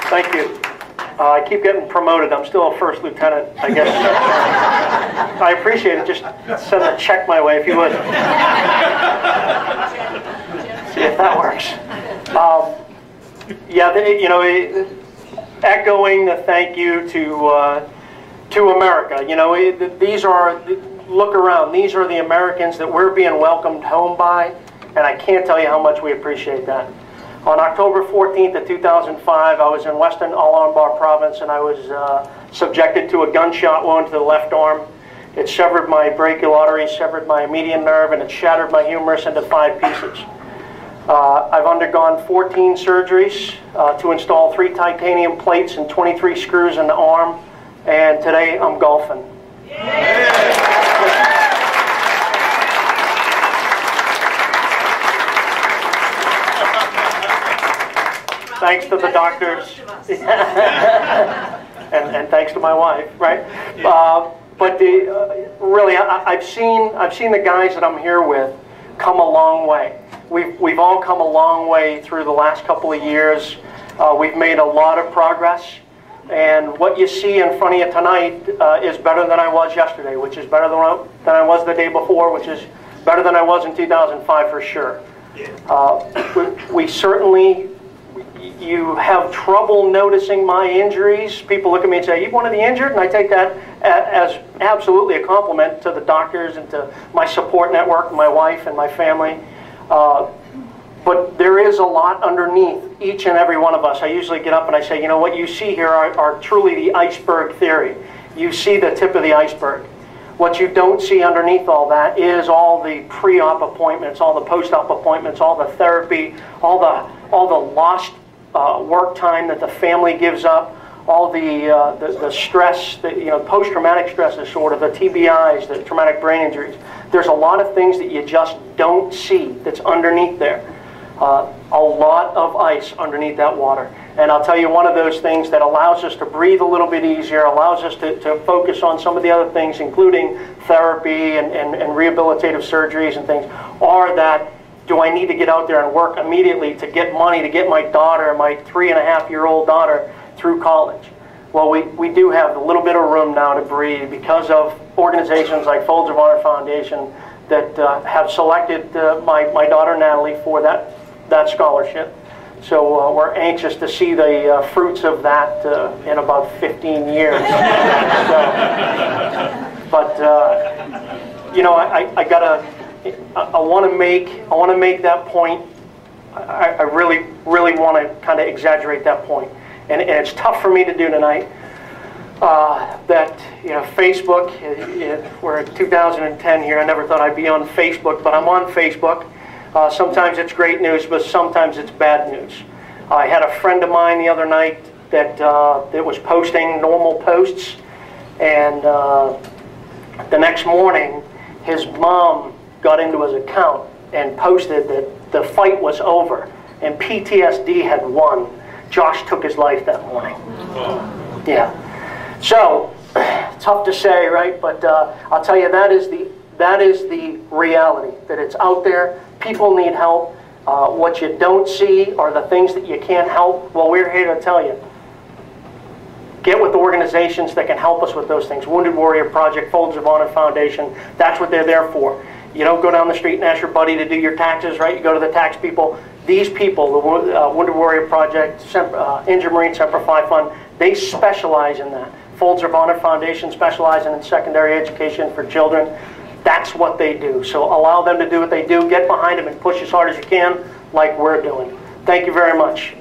Thank you. I keep getting promoted. I'm still a first lieutenant, I guess. I appreciate it. Just send a check my way if you would. See if that works. Yeah, you know, echoing the thank you to America. You know, these are, look around. These are the Americans that we're being welcomed home by, and I can't tell you how much we appreciate that. On October 14th of 2005, I was in Western Al-Anbar province, and I was subjected to a gunshot wound to the left arm. It severed my brachial artery, severed my median nerve, and it shattered my humerus into 5 pieces. I've undergone 14 surgeries to install 3 titanium plates and 23 screws in the arm, and today I'm golfing. Thanks to the doctors, and thanks to my wife, right? But really, I've seen the guys that I'm here with come a long way. We've all come a long way through the last couple of years. We've made a lot of progress, and what you see in front of you tonight is better than I was yesterday, which is better than I was the day before, which is better than I was in 2005 for sure. We certainly. You have trouble noticing my injuries. People look at me and say, "You one of the injured?" And I take that as absolutely a compliment to the doctors and to my support network, my wife and my family. But there is a lot underneath each and every one of us. I usually get up and I say, you know, what you see here are truly the iceberg theory. You see the tip of the iceberg. What you don't see underneath all that is all the pre-op appointments, all the post-op appointments, all the therapy, all the lost work time that the family gives up, all the stress, that, you know, post-traumatic stress disorder, the TBIs, the traumatic brain injuries. There's a lot of things that you just don't see that's underneath there. A lot of ice underneath that water. And I'll tell you, one of those things that allows us to breathe a little bit easier, allows us to focus on some of the other things, including therapy and rehabilitative surgeries and things, are that, do I need to get out there and work immediately to get money to get my daughter, my 3.5-year-old daughter, through college? Well, we do have a little bit of room now to breathe because of organizations like Folds of Honor Foundation that have selected my daughter Natalie for that scholarship. So we're anxious to see the fruits of that in about 15 years. But you know, I want to make that point. I really want to kind of exaggerate that point, and it's tough for me to do tonight. That, you know, Facebook. We're in 2010 here. I never thought I'd be on Facebook, but I'm on Facebook. Sometimes it's great news, but sometimes it's bad news. I had a friend of mine the other night that was posting normal posts, and the next morning his mom got into his account and posted that the fight was over and PTSD had won. Josh took his life that morning. Yeah. So, tough to say, right? But I'll tell you, that is the reality, that it's out there. People need help. What you don't see are the things that you can't help. Well, we're here to tell you. Get with organizations that can help us with those things. Wounded Warrior Project, Folds of Honor Foundation, that's what they're there for. You don't go down the street and ask your buddy to do your taxes, right? You go to the tax people. These people, the Wounded Warrior Project, Injured Marine Semper Fi Fund, they specialize in that. Folds of Honor Foundation specializing in secondary education for children. That's what they do. So allow them to do what they do. Get behind them and push as hard as you can, like we're doing. Thank you very much.